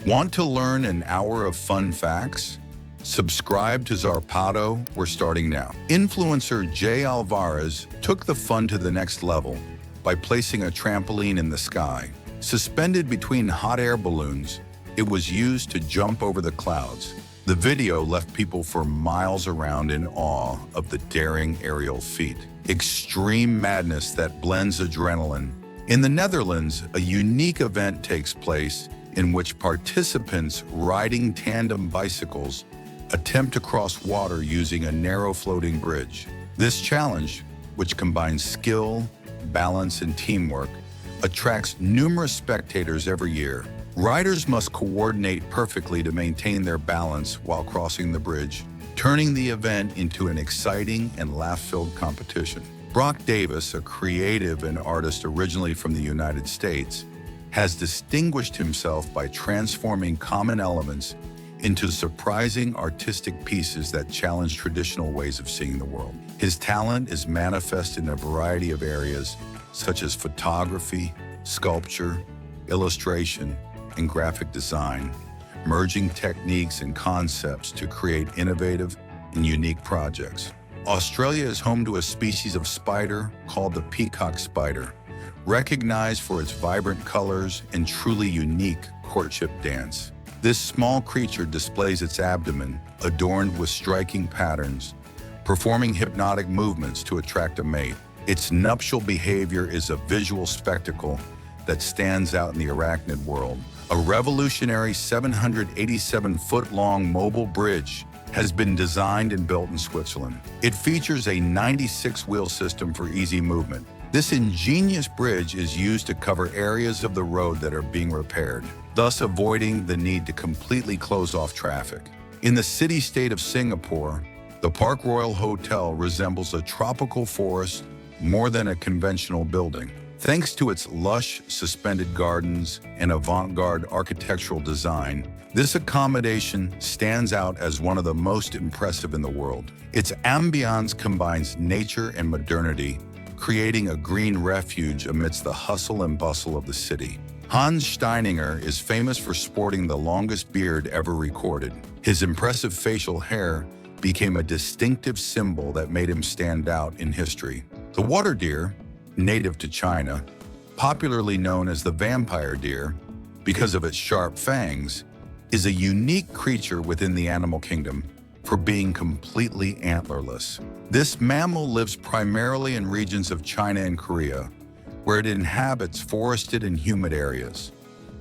Want to learn an hour of fun facts? Subscribe to Zarpado, we're starting now. Influencer Jay Alvarez took the fun to the next level by placing a trampoline in the sky. Suspended between hot air balloons, it was used to jump over the clouds. The video left people for miles around in awe of the daring aerial feat. Extreme madness that blends adrenaline. In the Netherlands, a unique event takes place in which participants riding tandem bicycles attempt to cross water using a narrow floating bridge. This challenge, which combines skill, balance, and teamwork, attracts numerous spectators every year. Riders must coordinate perfectly to maintain their balance while crossing the bridge, turning the event into an exciting and laugh-filled competition. Brock Davis, a creative and artist originally from the United States, has distinguished himself by transforming common elements into surprising artistic pieces that challenge traditional ways of seeing the world. His talent is manifest in a variety of areas, such as photography, sculpture, illustration, and graphic design, merging techniques and concepts to create innovative and unique projects. Australia is home to a species of spider called the peacock spider, recognized for its vibrant colors and truly unique courtship dance. This small creature displays its abdomen, adorned with striking patterns, performing hypnotic movements to attract a mate. Its nuptial behavior is a visual spectacle that stands out in the arachnid world. A revolutionary 787-foot-long mobile bridge has been designed and built in Switzerland. It features a 96-wheel system for easy movement. This ingenious bridge is used to cover areas of the road that are being repaired, thus avoiding the need to completely close off traffic. In the city-state of Singapore, the Park Royal Hotel resembles a tropical forest more than a conventional building. Thanks to its lush, suspended gardens and avant-garde architectural design, this accommodation stands out as one of the most impressive in the world. Its ambiance combines nature and modernity, creating a green refuge amidst the hustle and bustle of the city. Hans Steininger is famous for sporting the longest beard ever recorded. His impressive facial hair became a distinctive symbol that made him stand out in history. The water deer, native to China, popularly known as the vampire deer because of its sharp fangs, is a unique creature within the animal kingdom for being completely antlerless. This mammal lives primarily in regions of China and Korea, where it inhabits forested and humid areas.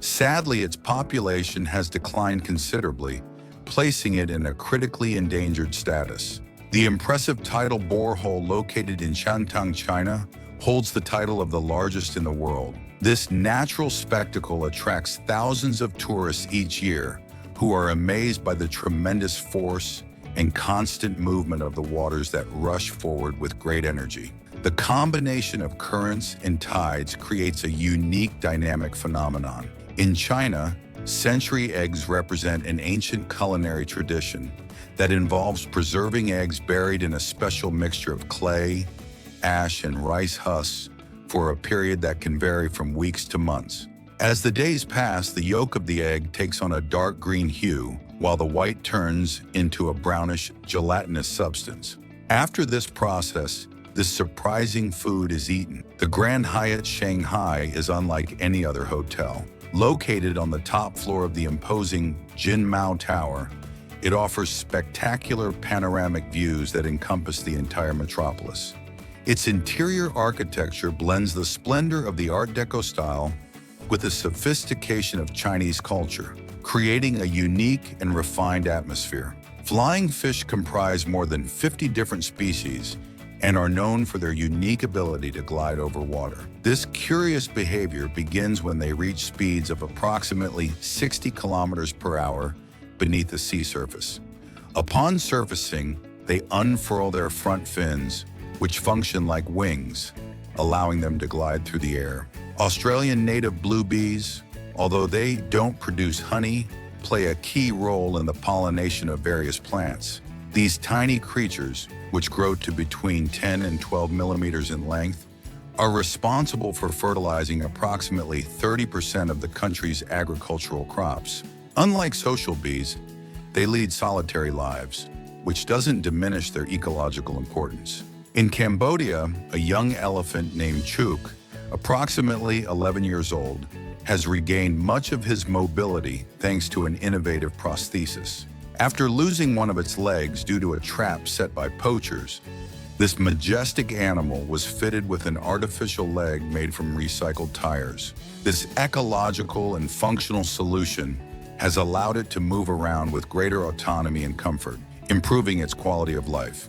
Sadly, its population has declined considerably, placing it in a critically endangered status. The impressive tidal borehole located in Shantung, China, holds the title of the largest in the world. This natural spectacle attracts thousands of tourists each year who are amazed by the tremendous force and constant movement of the waters that rush forward with great energy. The combination of currents and tides creates a unique dynamic phenomenon. In China, century eggs represent an ancient culinary tradition that involves preserving eggs buried in a special mixture of clay, ash, and rice husks for a period that can vary from weeks to months. As the days pass, the yolk of the egg takes on a dark green hue, while the white turns into a brownish, gelatinous substance. After this process, this surprising food is eaten. The Grand Hyatt Shanghai is unlike any other hotel. Located on the top floor of the imposing Jinmao Tower, it offers spectacular panoramic views that encompass the entire metropolis. Its interior architecture blends the splendor of the Art Deco style with the sophistication of Chinese culture, creating a unique and refined atmosphere. Flying fish comprise more than 50 different species and are known for their unique ability to glide over water. This curious behavior begins when they reach speeds of approximately 60 kilometers per hour beneath the sea surface. Upon surfacing, they unfurl their front fins, which function like wings, allowing them to glide through the air. Australian native blue bees, although they don't produce honey, play a key role in the pollination of various plants. These tiny creatures, which grow to between 10 and 12 millimeters in length, are responsible for fertilizing approximately 30% of the country's agricultural crops. Unlike social bees, they lead solitary lives, which doesn't diminish their ecological importance. In Cambodia, a young elephant named Chuk, approximately 11 years old, has regained much of his mobility thanks to an innovative prosthesis. After losing one of its legs due to a trap set by poachers, this majestic animal was fitted with an artificial leg made from recycled tires. This ecological and functional solution has allowed it to move around with greater autonomy and comfort, improving its quality of life.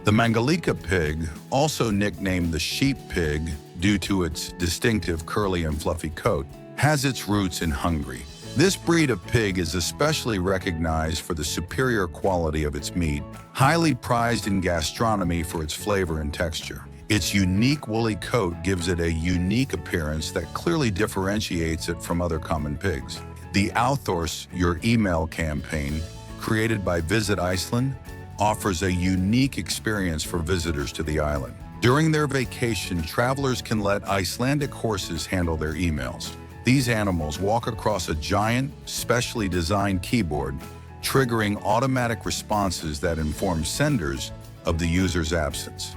The Mangalica pig, also nicknamed the sheep pig due to its distinctive curly and fluffy coat, has its roots in Hungary. This breed of pig is especially recognized for the superior quality of its meat, highly prized in gastronomy for its flavor and texture. Its unique woolly coat gives it a unique appearance that clearly differentiates it from other common pigs. The Authors Your Email campaign, created by Visit Iceland, offers a unique experience for visitors to the island. During their vacation, travelers can let Icelandic horses handle their emails. These animals walk across a giant, specially designed keyboard, triggering automatic responses that inform senders of the user's absence.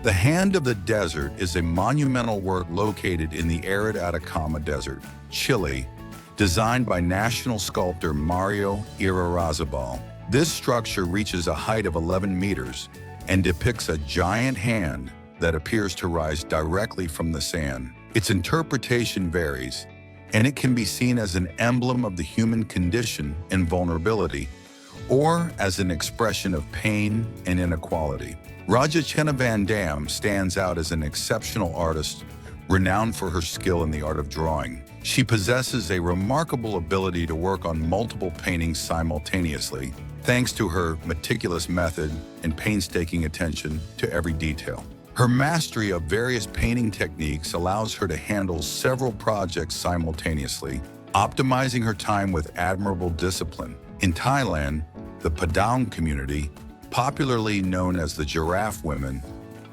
The Hand of the Desert is a monumental work located in the arid Atacama Desert, Chile, designed by national sculptor Mario Irarrázaval. This structure reaches a height of 11 meters and depicts a giant hand that appears to rise directly from the sand. Its interpretation varies, and it can be seen as an emblem of the human condition and vulnerability, or as an expression of pain and inequality. Rajachena Van Dam stands out as an exceptional artist, renowned for her skill in the art of drawing. She possesses a remarkable ability to work on multiple paintings simultaneously, thanks to her meticulous method and painstaking attention to every detail. Her mastery of various painting techniques allows her to handle several projects simultaneously, optimizing her time with admirable discipline. In Thailand, the Padang community, popularly known as the Giraffe Women,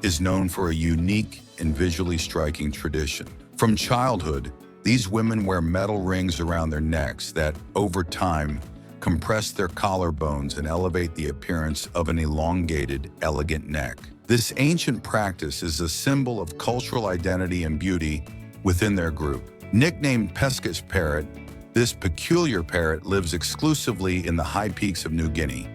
is known for a unique and visually striking tradition. From childhood, these women wear metal rings around their necks that, over time, compress their collarbones and elevate the appearance of an elongated, elegant neck. This ancient practice is a symbol of cultural identity and beauty within their group. Nicknamed Pescat's parrot, this peculiar parrot lives exclusively in the high peaks of New Guinea.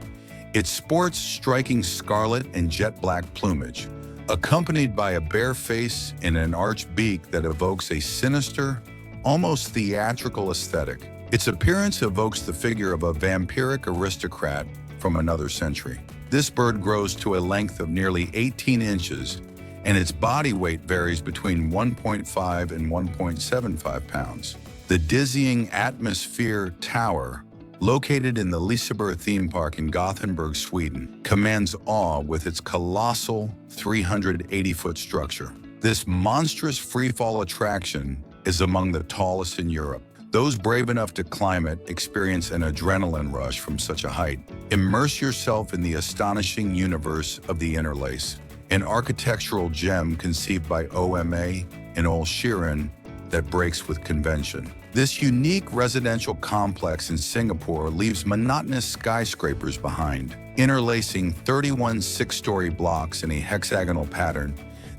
It sports striking scarlet and jet black plumage, accompanied by a bare face and an arched beak that evokes a sinister, almost theatrical aesthetic. Its appearance evokes the figure of a vampiric aristocrat from another century. This bird grows to a length of nearly 18 inches, and its body weight varies between 1.5 and 1.75 pounds. The dizzying Atmosphere Tower, located in the Liseberg theme park in Gothenburg, Sweden, commands awe with its colossal 380-foot structure. This monstrous freefall attraction is among the tallest in Europe. Those brave enough to climb it experience an adrenaline rush from such a height. Immerse yourself in the astonishing universe of the Interlace, an architectural gem conceived by OMA and Ol Sheeran that breaks with convention. This unique residential complex in Singapore leaves monotonous skyscrapers behind, interlacing 31 six-story blocks in a hexagonal pattern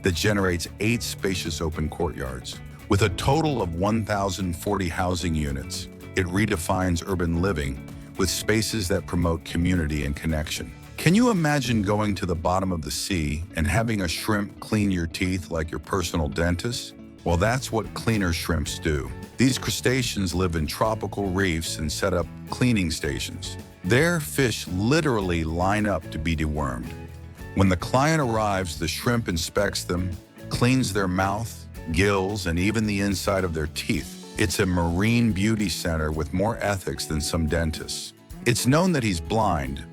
that generates 8 spacious open courtyards. With a total of 1,040 housing units, it redefines urban living with spaces that promote community and connection. Can you imagine going to the bottom of the sea and having a shrimp clean your teeth like your personal dentist? Well, that's what cleaner shrimps do. These crustaceans live in tropical reefs and set up cleaning stations. Their fish literally line up to be dewormed. When the client arrives, the shrimp inspects them, cleans their mouth, gills, and even the inside of their teeth. It's a marine beauty center with more ethics than some dentists. It's known that he's blind,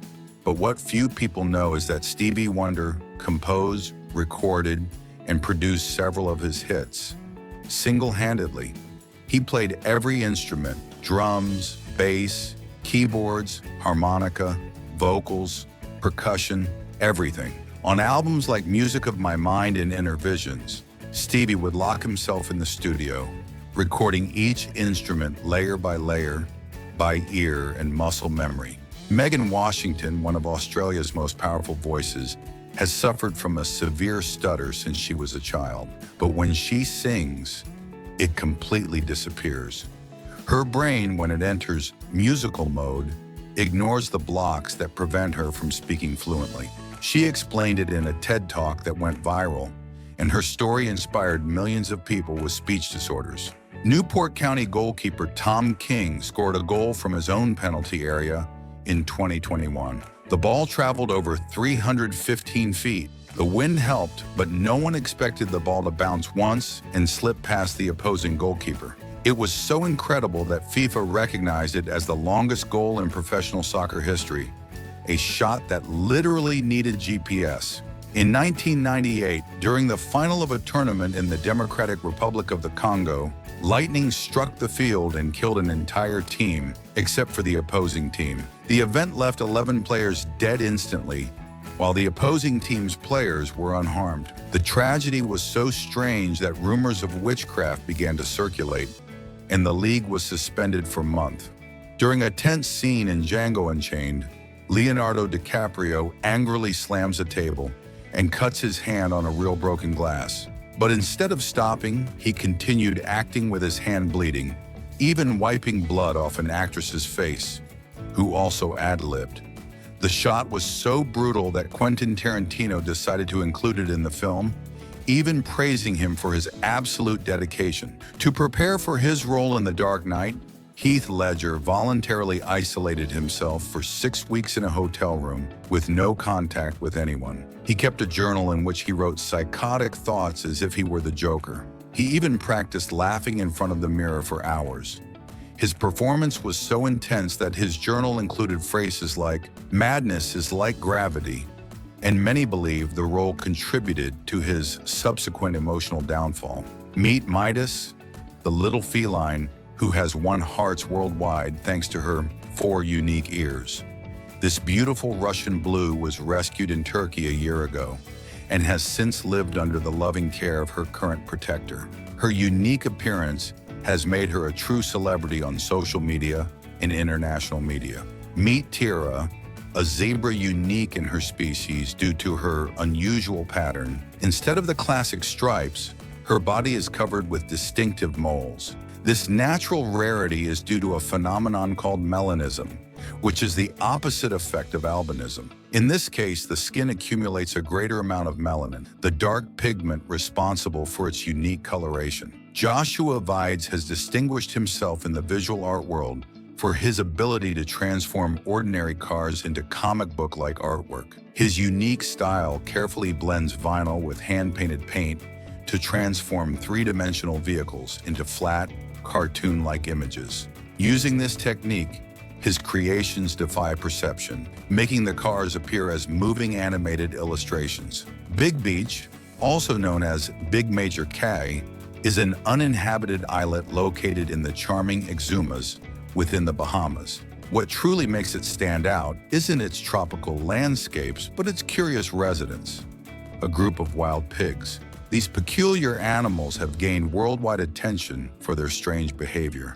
but what few people know is that Stevie Wonder composed, recorded, and produced several of his hits. Single-handedly, he played every instrument: drums, bass, keyboards, harmonica, vocals, percussion, everything. On albums like Music of My Mind and Inner Visions, Stevie would lock himself in the studio, recording each instrument layer by layer, by ear and muscle memory. Megan Washington, one of Australia's most powerful voices, has suffered from a severe stutter since she was a child. But when she sings, it completely disappears. Her brain, when it enters musical mode, ignores the blocks that prevent her from speaking fluently. She explained it in a TED Talk that went viral, and her story inspired millions of people with speech disorders. Newport County goalkeeper Tom King scored a goal from his own penalty area in 2021. The ball traveled over 315 feet. The wind helped, but no one expected the ball to bounce once and slip past the opposing goalkeeper. It was so incredible that FIFA recognized it as the longest goal in professional soccer history, a shot that literally needed GPS. In 1998, during the final of a tournament in the Democratic Republic of the Congo, lightning struck the field and killed an entire team, except for the opposing team. The event left 11 players dead instantly, while the opposing team's players were unharmed. The tragedy was so strange that rumors of witchcraft began to circulate, and the league was suspended for months. During a tense scene in Django Unchained, Leonardo DiCaprio angrily slams a table and cuts his hand on a real broken glass. But instead of stopping, he continued acting with his hand bleeding, even wiping blood off an actress's face, who also ad-libbed. The shot was so brutal that Quentin Tarantino decided to include it in the film, even praising him for his absolute dedication. To prepare for his role in The Dark Knight, Heath Ledger voluntarily isolated himself for 6 weeks in a hotel room with no contact with anyone. He kept a journal in which he wrote psychotic thoughts as if he were the Joker. He even practiced laughing in front of the mirror for hours. His performance was so intense that his journal included phrases like, "Madness is like gravity," and many believe the role contributed to his subsequent emotional downfall. Meet Midas, the little feline who has won hearts worldwide thanks to her 4 unique ears. This beautiful Russian blue was rescued in Turkey a year ago and has since lived under the loving care of her current protector. Her unique appearance has made her a true celebrity on social media and international media. Meet Tira, a zebra unique in her species due to her unusual pattern. Instead of the classic stripes, her body is covered with distinctive moles. This natural rarity is due to a phenomenon called melanism, which is the opposite effect of albinism. In this case, the skin accumulates a greater amount of melanin, the dark pigment responsible for its unique coloration. Joshua Vides has distinguished himself in the visual art world for his ability to transform ordinary cars into comic book-like artwork. His unique style carefully blends vinyl with hand-painted paint to transform three-dimensional vehicles into flat, cartoon-like images. Using this technique, his creations defy perception, making the cars appear as moving animated illustrations. Big Beach, also known as Big Major Cay, is an uninhabited islet located in the charming Exumas within the Bahamas. What truly makes it stand out isn't its tropical landscapes, but its curious residents, a group of wild pigs. These peculiar animals have gained worldwide attention for their strange behavior,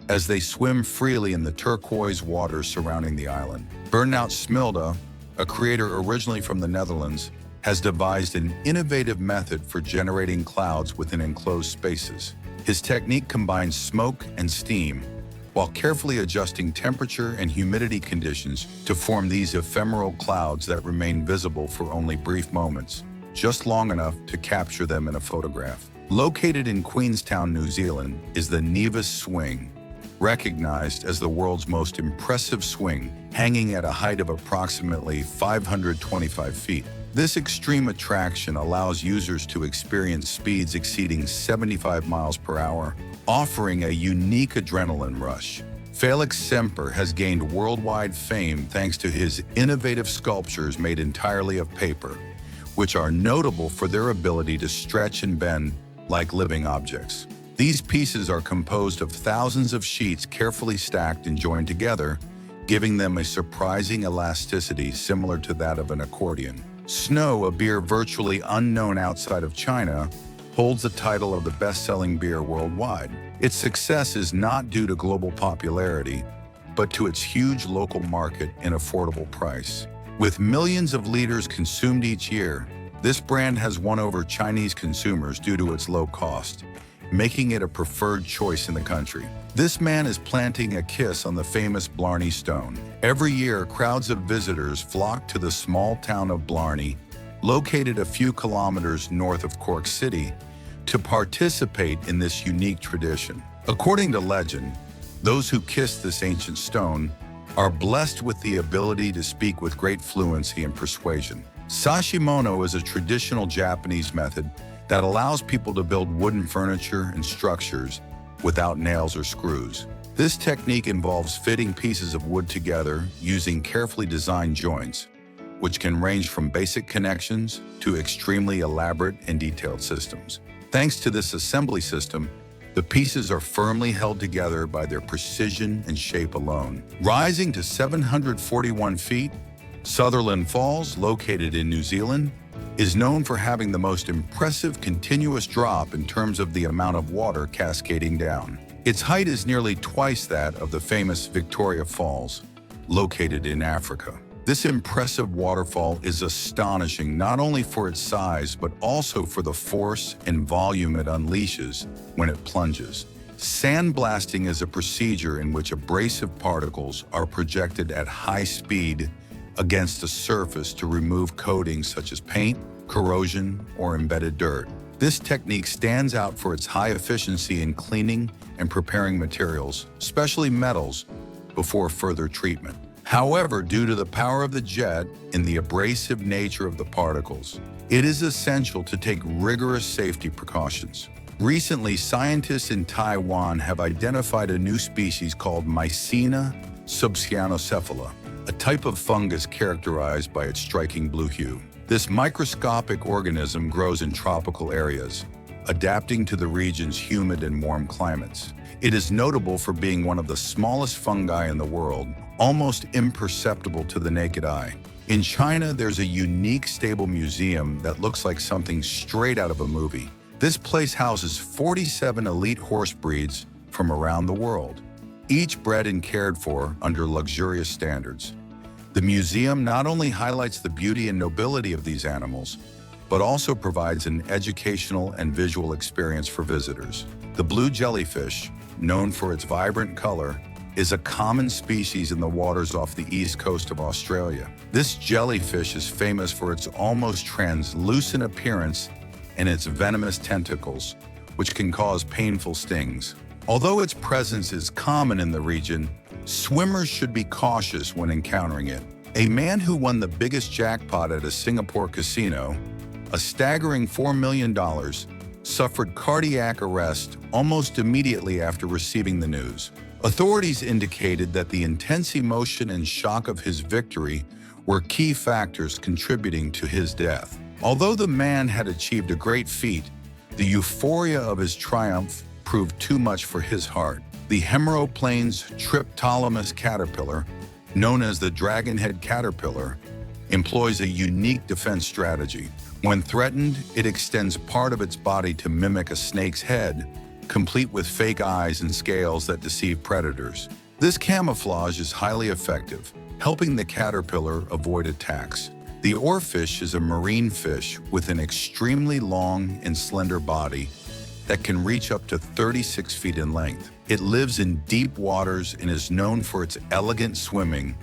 as they swim freely in the turquoise waters surrounding the island. Burnout Smilde, a creator originally from the Netherlands, has devised an innovative method for generating clouds within enclosed spaces. His technique combines smoke and steam, while carefully adjusting temperature and humidity conditions to form these ephemeral clouds that remain visible for only brief moments, just long enough to capture them in a photograph. Located in Queenstown, New Zealand, is the Nevis Swing, recognized as the world's most impressive swing, hanging at a height of approximately 525 feet. This extreme attraction allows users to experience speeds exceeding 75 miles per hour, offering a unique adrenaline rush. Felix Semper has gained worldwide fame thanks to his innovative sculptures made entirely of paper, which are notable for their ability to stretch and bend like living objects. These pieces are composed of thousands of sheets carefully stacked and joined together, giving them a surprising elasticity similar to that of an accordion. Snow, a beer virtually unknown outside of China, holds the title of the best-selling beer worldwide. Its success is not due to global popularity, but to its huge local market and affordable price. With millions of liters consumed each year, this brand has won over Chinese consumers due to its low cost, making it a preferred choice in the country. This man is planting a kiss on the famous Blarney Stone. Every year, crowds of visitors flock to the small town of Blarney, located a few kilometers north of Cork City, to participate in this unique tradition. According to legend, those who kiss this ancient stone are blessed with the ability to speak with great fluency and persuasion. Sashimono is a traditional Japanese method that allows people to build wooden furniture and structures without nails or screws. This technique involves fitting pieces of wood together using carefully designed joints, which can range from basic connections to extremely elaborate and detailed systems. Thanks to this assembly system, the pieces are firmly held together by their precision and shape alone. Rising to 741 feet, Sutherland Falls, located in New Zealand, is known for having the most impressive continuous drop in terms of the amount of water cascading down. Its height is nearly twice that of the famous Victoria Falls, located in Africa. This impressive waterfall is astonishing not only for its size, but also for the force and volume it unleashes when it plunges. Sandblasting is a procedure in which abrasive particles are projected at high speed against a surface to remove coatings such as paint, corrosion, or embedded dirt. This technique stands out for its high efficiency in cleaning and preparing materials, especially metals, before further treatment. However, due to the power of the jet and the abrasive nature of the particles, it is essential to take rigorous safety precautions. Recently, scientists in Taiwan have identified a new species called Mycena subcyanocephala, a type of fungus characterized by its striking blue hue. This microscopic organism grows in tropical areas, adapting to the region's humid and warm climates. It is notable for being one of the smallest fungi in the world, almost imperceptible to the naked eye. In China, there's a unique stable museum that looks like something straight out of a movie. This place houses 47 elite horse breeds from around the world, each bred and cared for under luxurious standards. The museum not only highlights the beauty and nobility of these animals, but also provides an educational and visual experience for visitors. The blue jellyfish, known for its vibrant color, is a common species in the waters off the east coast of Australia. This jellyfish is famous for its almost translucent appearance and its venomous tentacles, which can cause painful stings. Although its presence is common in the region, swimmers should be cautious when encountering it. A man who won the biggest jackpot at a Singapore casino, a staggering $4 million, suffered cardiac arrest almost immediately after receiving the news. Authorities indicated that the intense emotion and shock of his victory were key factors contributing to his death. Although the man had achieved a great feat, the euphoria of his triumph proved too much for his heart. The Hemeroplanes Triptolamus caterpillar, known as the dragonhead caterpillar, employs a unique defense strategy. When threatened, it extends part of its body to mimic a snake's head, complete with fake eyes and scales that deceive predators. This camouflage is highly effective, helping the caterpillar avoid attacks. The oarfish is a marine fish with an extremely long and slender body that can reach up to 36 feet in length. It lives in deep waters and is known for its elegant swimming,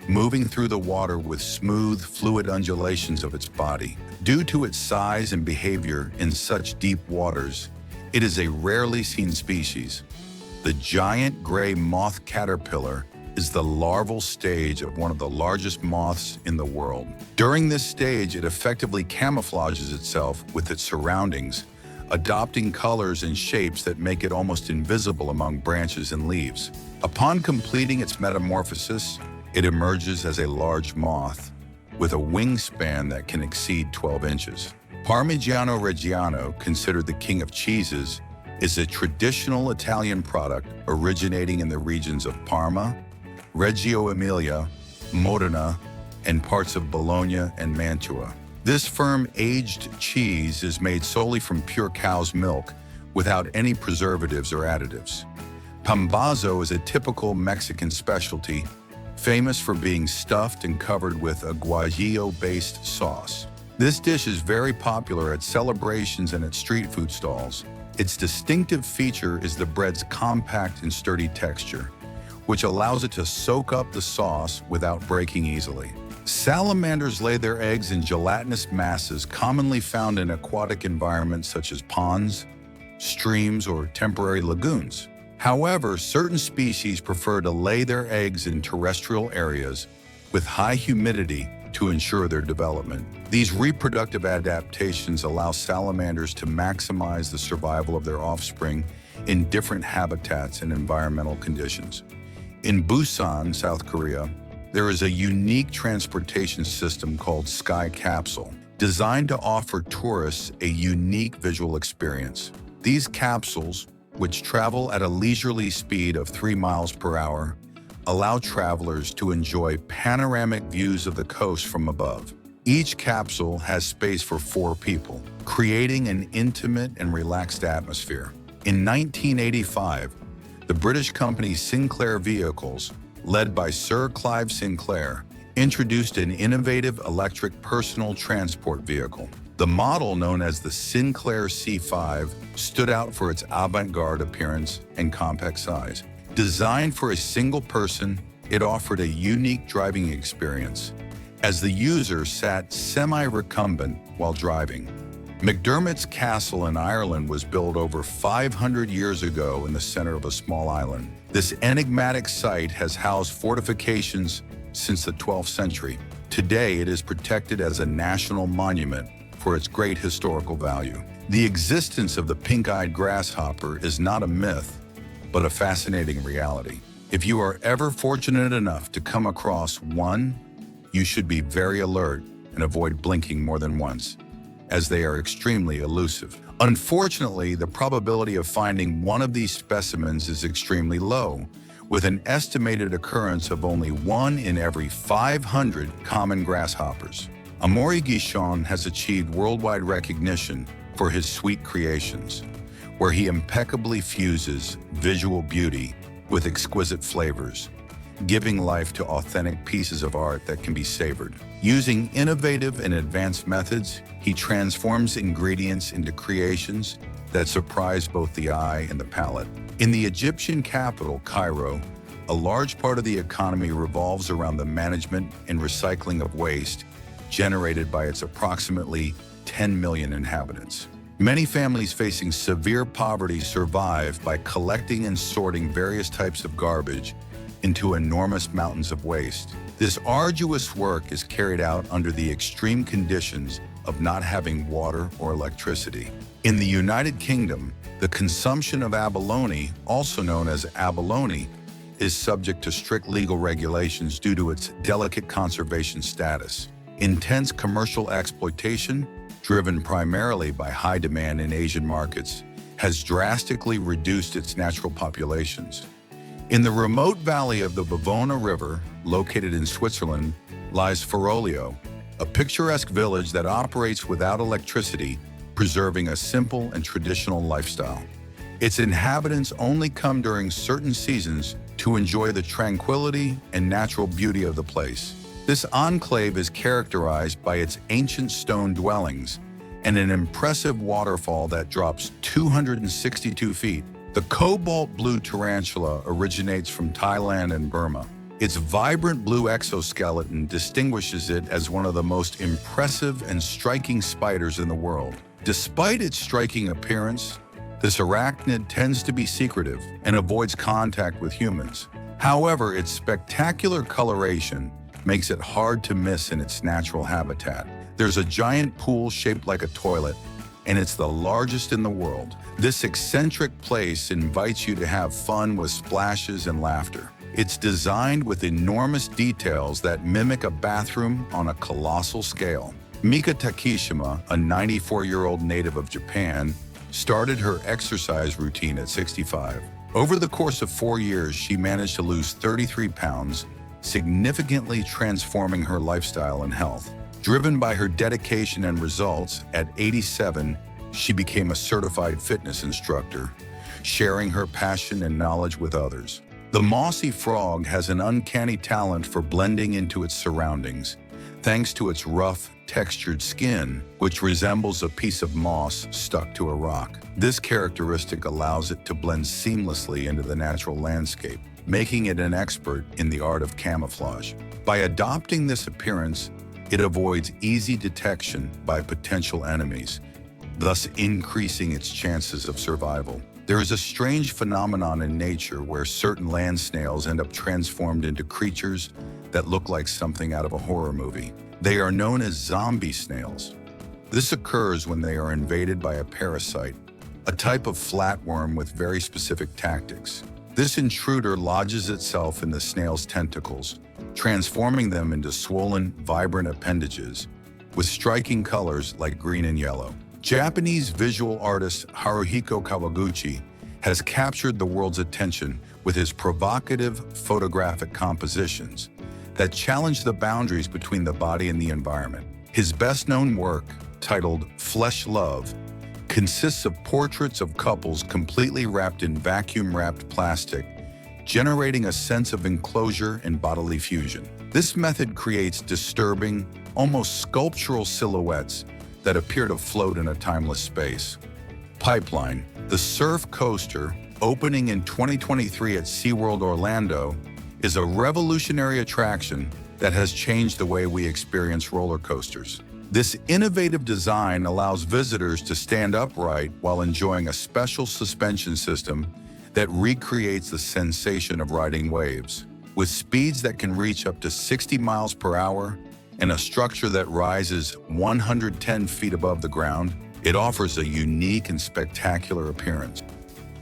moving through the water with smooth, fluid undulations of its body. Due to its size and behavior in such deep waters, it is a rarely seen species. The giant gray moth caterpillar is the larval stage of one of the largest moths in the world. During this stage, it effectively camouflages itself with its surroundings, adopting colors and shapes that make it almost invisible among branches and leaves. Upon completing its metamorphosis, it emerges as a large moth with a wingspan that can exceed 12 inches. Parmigiano Reggiano, considered the king of cheeses, is a traditional Italian product originating in the regions of Parma, Reggio Emilia, Modena, and parts of Bologna and Mantua. This firm aged cheese is made solely from pure cow's milk without any preservatives or additives. Pambazo is a typical Mexican specialty, famous for being stuffed and covered with a guajillo-based sauce. This dish is very popular at celebrations and at street food stalls. Its distinctive feature is the bread's compact and sturdy texture, which allows it to soak up the sauce without breaking easily. Salamanders lay their eggs in gelatinous masses commonly found in aquatic environments such as ponds, streams, or temporary lagoons. However, certain species prefer to lay their eggs in terrestrial areas with high humidity to ensure their development. These reproductive adaptations allow salamanders to maximize the survival of their offspring in different habitats and environmental conditions. In Busan, South Korea, there is a unique transportation system called Sky Capsule, designed to offer tourists a unique visual experience. These capsules, which travel at a leisurely speed of 3 miles per hour, allow travelers to enjoy panoramic views of the coast from above. Each capsule has space for 4 people, creating an intimate and relaxed atmosphere. In 1985, the British company Sinclair Vehicles, led by Sir Clive Sinclair, introduced an innovative electric personal transport vehicle. The model, known as the Sinclair C5, stood out for its avant-garde appearance and compact size. Designed for a single person, it offered a unique driving experience, as the user sat semi-recumbent while driving. McDermott's Castle in Ireland was built over 500 years ago in the center of a small island. This enigmatic site has housed fortifications since the 12th century. Today, it is protected as a national monument for its great historical value. The existence of the pink-eyed grasshopper is not a myth, but a fascinating reality. If you are ever fortunate enough to come across one, you should be very alert and avoid blinking more than once, as they are extremely elusive. Unfortunately, the probability of finding one of these specimens is extremely low, with an estimated occurrence of only 1 in every 500 common grasshoppers. Amaury Guichon has achieved worldwide recognition for his sweet creations, where he impeccably fuses visual beauty with exquisite flavors, giving life to authentic pieces of art that can be savored. Using innovative and advanced methods, he transforms ingredients into creations that surprise both the eye and the palate. In the Egyptian capital, Cairo, a large part of the economy revolves around the management and recycling of waste generated by its approximately 10 million inhabitants. Many families facing severe poverty survive by collecting and sorting various types of garbage into enormous mountains of waste. This arduous work is carried out under the extreme conditions of not having water or electricity. In the United Kingdom, the consumption of abalone, also known as abalone, is subject to strict legal regulations due to its delicate conservation status. Intense commercial exploitation, driven primarily by high demand in Asian markets, has drastically reduced its natural populations. In the remote valley of the Bavona River, located in Switzerland, lies Ferolio, a picturesque village that operates without electricity, preserving a simple and traditional lifestyle. Its inhabitants only come during certain seasons to enjoy the tranquility and natural beauty of the place. This enclave is characterized by its ancient stone dwellings and an impressive waterfall that drops 262 feet. The cobalt blue tarantula originates from Thailand and Burma. Its vibrant blue exoskeleton distinguishes it as one of the most impressive and striking spiders in the world. Despite its striking appearance, this arachnid tends to be secretive and avoids contact with humans. However, its spectacular coloration makes it hard to miss in its natural habitat. There's a giant pool shaped like a toilet, and it's the largest in the world. This eccentric place invites you to have fun with splashes and laughter. It's designed with enormous details that mimic a bathroom on a colossal scale. Mika Takishima, a 94-year-old native of Japan, started her exercise routine at 65. Over the course of 4 years, she managed to lose 33 pounds, significantly transforming her lifestyle and health. Driven by her dedication and results, at 87, she became a certified fitness instructor. sharing her passion and knowledge with others. The mossy frog has an uncanny talent for blending into its surroundings, thanks to its rough, textured skin, which resembles a piece of moss stuck to a rock. This characteristic allows it to blend seamlessly into the natural landscape, making it an expert in the art of camouflage. By adopting this appearance, it avoids easy detection by potential enemies, thus increasing its chances of survival. There is a strange phenomenon in nature where certain land snails end up transformed into creatures that look like something out of a horror movie. They are known as zombie snails. This occurs when they are invaded by a parasite, a type of flatworm with very specific tactics. This intruder lodges itself in the snail's tentacles, transforming them into swollen, vibrant appendages with striking colors like green and yellow. Japanese visual artist Haruhiko Kawaguchi has captured the world's attention with his provocative photographic compositions that challenge the boundaries between the body and the environment. His best-known work, titled Flesh Love, consists of portraits of couples completely wrapped in vacuum-wrapped plastic, generating a sense of enclosure and bodily fusion. This method creates disturbing, almost sculptural silhouettes that appear to float in a timeless space. Pipeline, the surf coaster, opening in 2023 at SeaWorld Orlando, is a revolutionary attraction that has changed the way we experience roller coasters. This innovative design allows visitors to stand upright while enjoying a special suspension system that recreates the sensation of riding waves. With speeds that can reach up to 60 miles per hour and a structure that rises 110 feet above the ground, it offers a unique and spectacular appearance.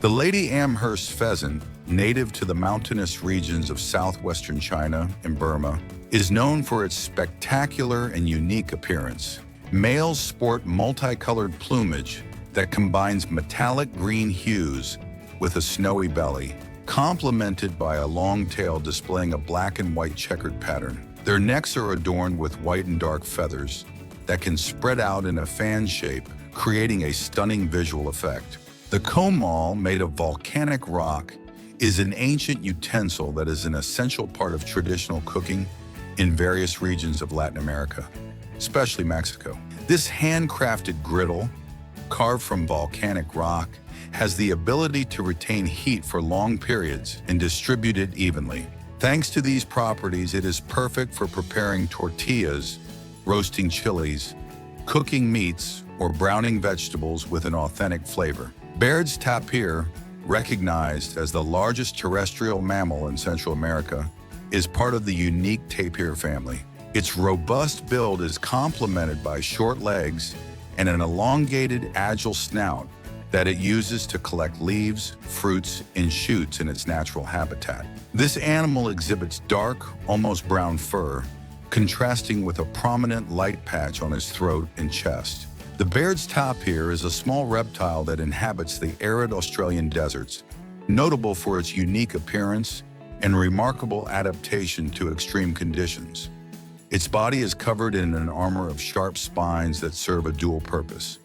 The Lady Amherst pheasant, native to the mountainous regions of southwestern China and Burma, is known for its spectacular and unique appearance. Males sport multicolored plumage that combines metallic green hues with a snowy belly, complemented by a long tail displaying a black and white checkered pattern. Their necks are adorned with white and dark feathers that can spread out in a fan shape, creating a stunning visual effect. The komal, made of volcanic rock, is an ancient utensil that is an essential part of traditional cooking in various regions of Latin America, especially Mexico. This handcrafted griddle, carved from volcanic rock, has the ability to retain heat for long periods and distribute it evenly. Thanks to these properties, it is perfect for preparing tortillas, roasting chilies, cooking meats, or browning vegetables with an authentic flavor. Baird's tapir, recognized as the largest terrestrial mammal in Central America, is part of the unique tapir family. Its robust build is complemented by short legs and an elongated, agile snout that it uses to collect leaves, fruits, and shoots in its natural habitat. This animal exhibits dark, almost brown fur, contrasting with a prominent light patch on its throat and chest. The Baird's tapir is a small reptile that inhabits the arid Australian deserts, notable for its unique appearance and remarkable adaptation to extreme conditions. Its body is covered in an armor of sharp spines that serve a dual purpose,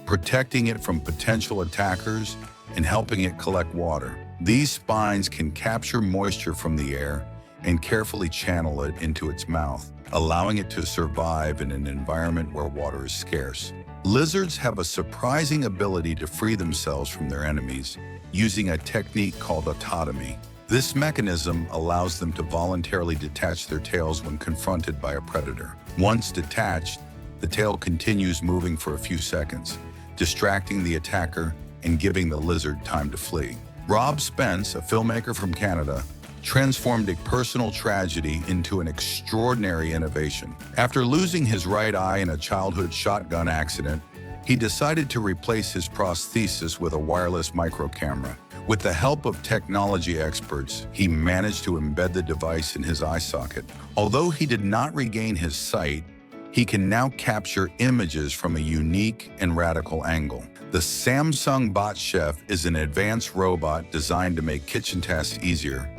protecting it from potential attackers and helping it collect water. These spines can capture moisture from the air and carefully channel it into its mouth, allowing it to survive in an environment where water is scarce. Lizards have a surprising ability to free themselves from their enemies using a technique called autotomy. This mechanism allows them to voluntarily detach their tails when confronted by a predator. Once detached, the tail continues moving for a few seconds, distracting the attacker and giving the lizard time to flee. Rob Spence, a filmmaker from Canada, transformed a personal tragedy into an extraordinary innovation. After losing his right eye in a childhood shotgun accident, he decided to replace his prosthesis with a wireless micro camera. With the help of technology experts, he managed to embed the device in his eye socket. Although he did not regain his sight, he can now capture images from a unique and radical angle. The Samsung Bot Chef is an advanced robot designed to make kitchen tasks easier,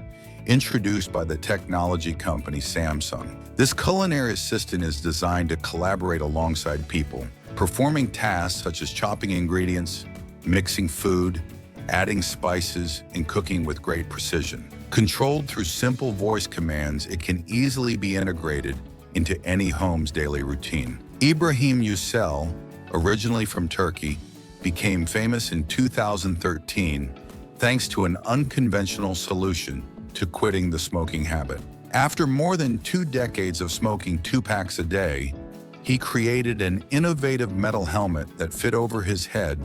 introduced by the technology company Samsung. This culinary assistant is designed to collaborate alongside people, performing tasks such as chopping ingredients, mixing food, adding spices and cooking with great precision. Controlled through simple voice commands, it can easily be integrated into any home's daily routine. Ibrahim Yücel, originally from Turkey, became famous in 2013 thanks to an unconventional solution to quitting the smoking habit. After more than 2 decades of smoking 2 packs a day, he created an innovative metal helmet that fit over his head,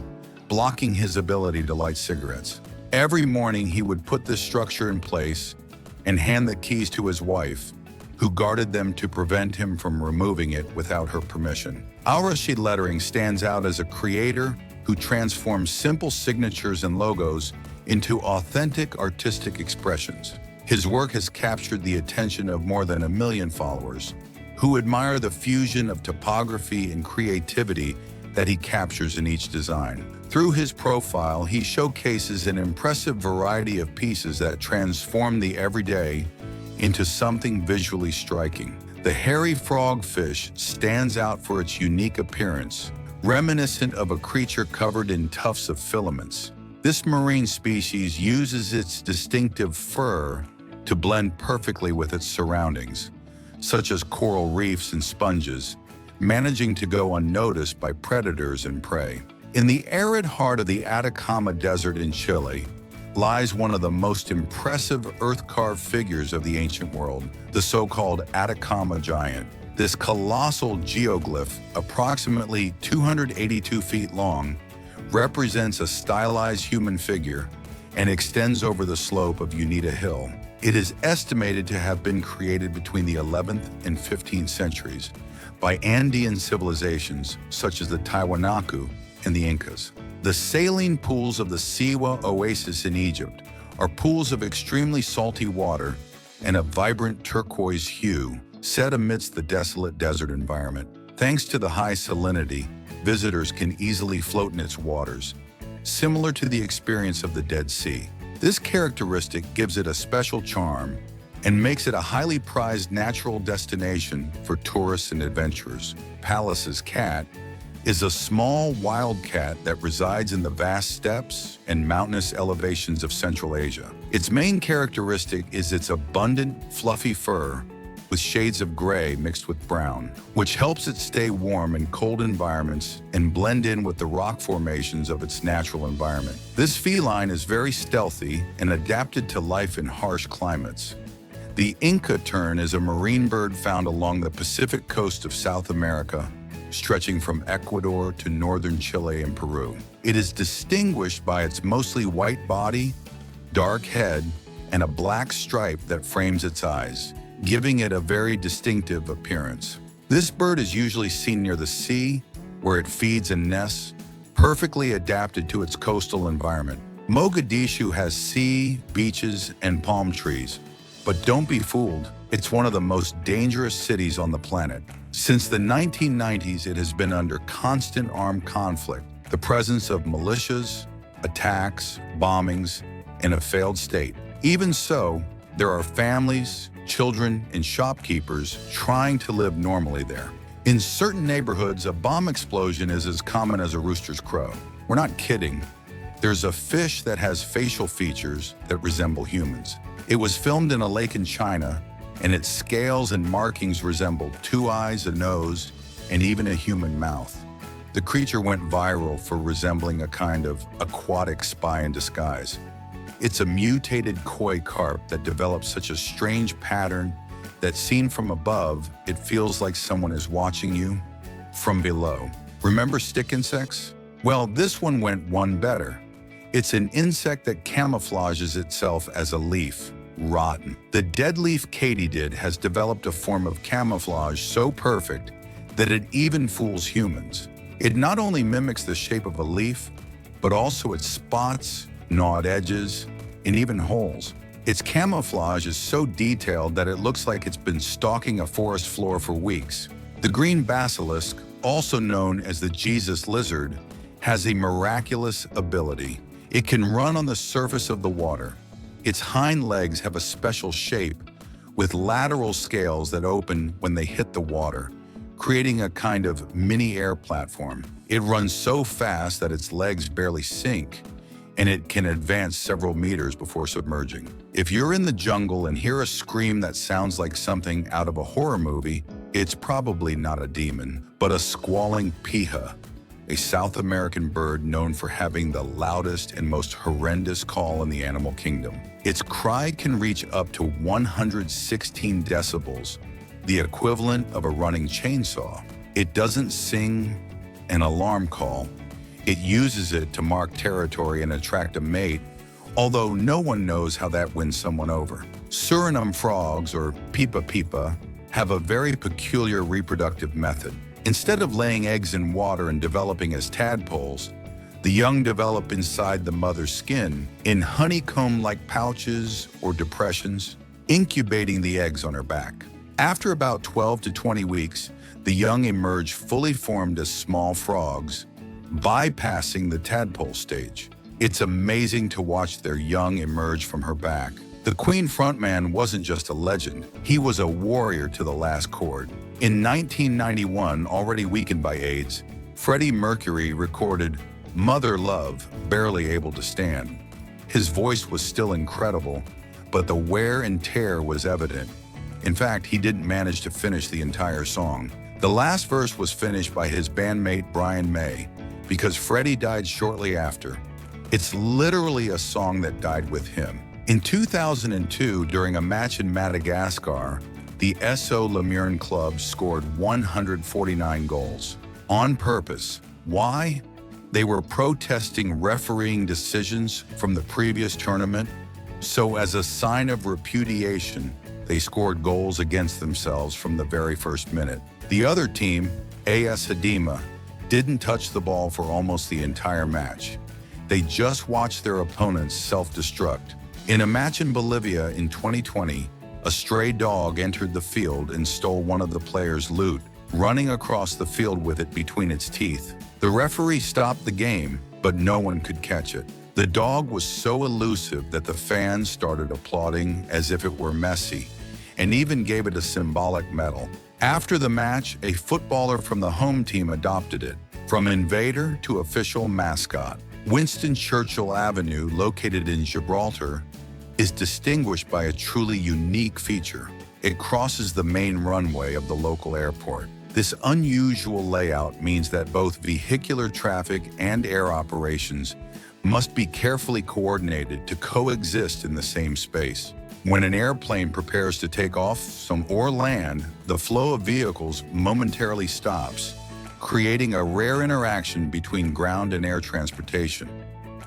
blocking his ability to light cigarettes. Every morning, he would put this structure in place and hand the keys to his wife, who guarded them to prevent him from removing it without her permission. Al-Rashid Lettering stands out as a creator who transforms simple signatures and logos into authentic artistic expressions. His work has captured the attention of more than 1 million followers, who admire the fusion of typography and creativity that he captures in each design. Through his profile, he showcases an impressive variety of pieces that transform the everyday into something visually striking. The hairy frogfish stands out for its unique appearance, reminiscent of a creature covered in tufts of filaments. This marine species uses its distinctive fur to blend perfectly with its surroundings, such as coral reefs and sponges, managing to go unnoticed by predators and prey. In the arid heart of the Atacama Desert in Chile lies one of the most impressive earth-carved figures of the ancient world, the so-called Atacama Giant. This colossal geoglyph, approximately 282 feet long, represents a stylized human figure and extends over the slope of Unita Hill. It is estimated to have been created between the 11th and 15th centuries by Andean civilizations such as the Tiwanaku and the Incas. The saline pools of the Siwa Oasis in Egypt are pools of extremely salty water and a vibrant turquoise hue set amidst the desolate desert environment. Thanks to the high salinity, visitors can easily float in its waters, similar to the experience of the Dead Sea. This characteristic gives it a special charm and makes it a highly prized natural destination for tourists and adventurers. Pallas's cat is a small wild cat that resides in the vast steppes and mountainous elevations of Central Asia. Its main characteristic is its abundant, fluffy fur with shades of gray mixed with brown, which helps it stay warm in cold environments and blend in with the rock formations of its natural environment. This feline is very stealthy and adapted to life in harsh climates. The Inca tern is a marine bird found along the Pacific coast of South America, stretching from Ecuador to northern Chile and Peru. It is distinguished by its mostly white body, dark head, and a black stripe that frames its eyes, giving it a very distinctive appearance. This bird is usually seen near the sea, where it feeds and nests, perfectly adapted to its coastal environment. Mogadishu has sea, beaches, and palm trees. But don't be fooled, it's one of the most dangerous cities on the planet. Since the 1990s, it has been under constant armed conflict, the presence of militias, attacks, bombings, and a failed state. Even so, there are families, children, and shopkeepers trying to live normally there. In certain neighborhoods, a bomb explosion is as common as a rooster's crow. We're not kidding. There's a fish that has facial features that resemble humans. It was filmed in a lake in China, and its scales and markings resemble 2 eyes, a nose, and even a human mouth. The creature went viral for resembling a kind of aquatic spy in disguise. It's a mutated koi carp that develops such a strange pattern that seen from above, it feels like someone is watching you from below. Remember stick insects? Well, this one went one better. It's an insect that camouflages itself as a leaf, rotten. The dead leaf katydid has developed a form of camouflage so perfect that it even fools humans. It not only mimics the shape of a leaf, but also its spots, gnawed edges, and even holes. Its camouflage is so detailed that it looks like it's been stalking a forest floor for weeks. The green basilisk, also known as the Jesus lizard, has a miraculous ability. It can run on the surface of the water. Its hind legs have a special shape with lateral scales that open when they hit the water, creating a kind of mini air platform. It runs so fast that its legs barely sink, and it can advance several meters before submerging. If you're in the jungle and hear a scream that sounds like something out of a horror movie, it's probably not a demon, but a squalling piha, a South American bird known for having the loudest and most horrendous call in the animal kingdom. Its cry can reach up to 116 decibels, the equivalent of a running chainsaw. It doesn't sing an alarm call. It uses it to mark territory and attract a mate, although no one knows how that wins someone over. Suriname frogs, or pipa pipa, have a very peculiar reproductive method. Instead of laying eggs in water and developing as tadpoles, the young develop inside the mother's skin in honeycomb-like pouches or depressions, incubating the eggs on her back. After about 12 to 20 weeks, the young emerge fully formed as small frogs, bypassing the tadpole stage. It's amazing to watch their young emerge from her back. The Queen frontman wasn't just a legend, he was a warrior to the last chord. In 1991, already weakened by AIDS, Freddie Mercury recorded Mother Love, Barely Able to Stand. His voice was still incredible, but the wear and tear was evident. In fact, he didn't manage to finish the entire song. The last verse was finished by his bandmate Brian May, because Freddie died shortly after. It's literally a song that died with him. In 2002, during a match in Madagascar, the SO Lemurn Club scored 149 goals. On purpose. Why? They were protesting refereeing decisions from the previous tournament, so as a sign of repudiation, they scored goals against themselves from the very first minute. The other team, AS Hadima, didn't touch the ball for almost the entire match. They just watched their opponents self-destruct. In a match in Bolivia in 2020, a stray dog entered the field and stole one of the players' loot, running across the field with it between its teeth. The referee stopped the game, but no one could catch it. The dog was so elusive that the fans started applauding as if it were Messi, and even gave it a symbolic medal. After the match, a footballer from the home team adopted it, from invader to official mascot. Winston Churchill Avenue, located in Gibraltar, is distinguished by a truly unique feature. It crosses the main runway of the local airport. This unusual layout means that both vehicular traffic and air operations must be carefully coordinated to coexist in the same space. When an airplane prepares to take off or land, the flow of vehicles momentarily stops, creating a rare interaction between ground and air transportation.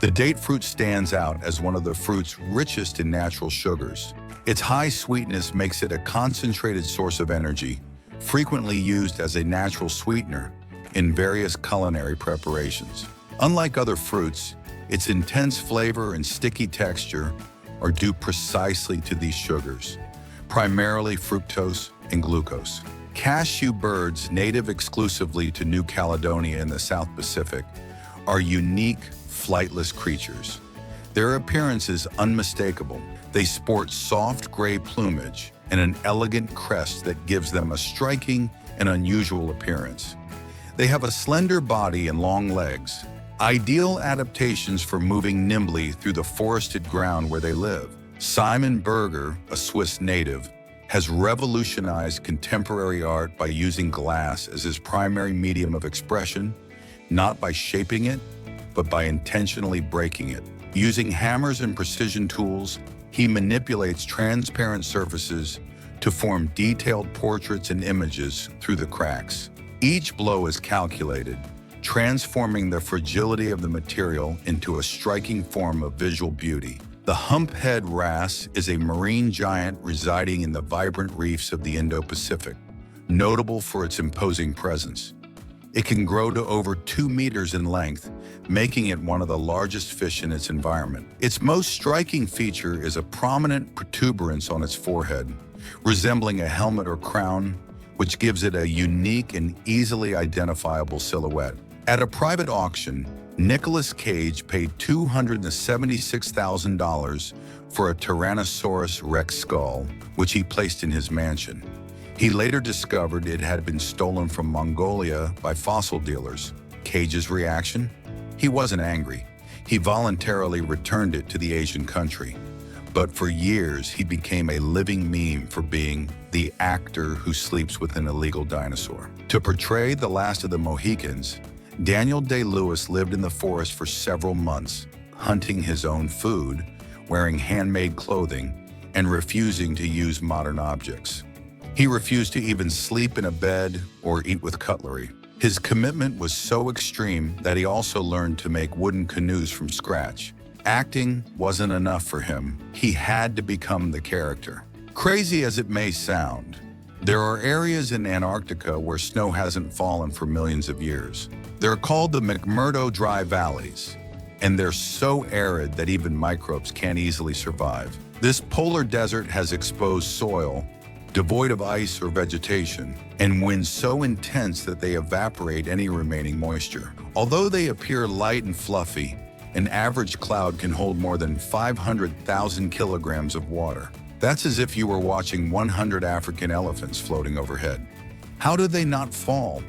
The date fruit stands out as one of the fruit's richest in natural sugars. Its high sweetness makes it a concentrated source of energy, frequently used as a natural sweetener in various culinary preparations. Unlike other fruits, its intense flavor and sticky texture are due precisely to these sugars, primarily fructose and glucose. Cashew birds, native exclusively to New Caledonia in the South Pacific, are unique, flightless creatures. Their appearance is unmistakable. They sport soft gray plumage and an elegant crest that gives them a striking and unusual appearance. They have a slender body and long legs, ideal adaptations for moving nimbly through the forested ground where they live. Simon Berger, a Swiss native, has revolutionized contemporary art by using glass as his primary medium of expression, not by shaping it, but by intentionally breaking it. Using hammers and precision tools, he manipulates transparent surfaces to form detailed portraits and images through the cracks. Each blow is calculated, transforming the fragility of the material into a striking form of visual beauty. The humphead wrasse is a marine giant residing in the vibrant reefs of the Indo-Pacific, notable for its imposing presence. It can grow to over 2 meters in length, making it one of the largest fish in its environment. Its most striking feature is a prominent protuberance on its forehead, resembling a helmet or crown, which gives it a unique and easily identifiable silhouette. At a private auction, Nicolas Cage paid $276,000 for a Tyrannosaurus Rex skull, which he placed in his mansion. He later discovered it had been stolen from Mongolia by fossil dealers. Cage's reaction? He wasn't angry. He voluntarily returned it to the Asian country. But for years, he became a living meme for being the actor who sleeps with an illegal dinosaur. To portray the last of the Mohicans, Daniel Day-Lewis lived in the forest for several months, hunting his own food, wearing handmade clothing, and refusing to use modern objects. He refused to even sleep in a bed or eat with cutlery. His commitment was so extreme that he also learned to make wooden canoes from scratch. Acting wasn't enough for him. He had to become the character. Crazy as it may sound, there are areas in Antarctica where snow hasn't fallen for millions of years. They're called the McMurdo Dry Valleys, and they're so arid that even microbes can't easily survive. This polar desert has exposed soil, devoid of ice or vegetation, and winds so intense that they evaporate any remaining moisture. Although they appear light and fluffy, an average cloud can hold more than 500,000 kilograms of water. That's as if you were watching 100 African elephants floating overhead. How do they not fall?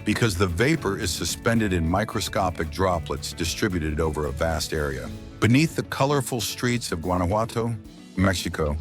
Because the vapor is suspended in microscopic droplets distributed over a vast area. Beneath the colorful streets of Guanajuato, Mexico,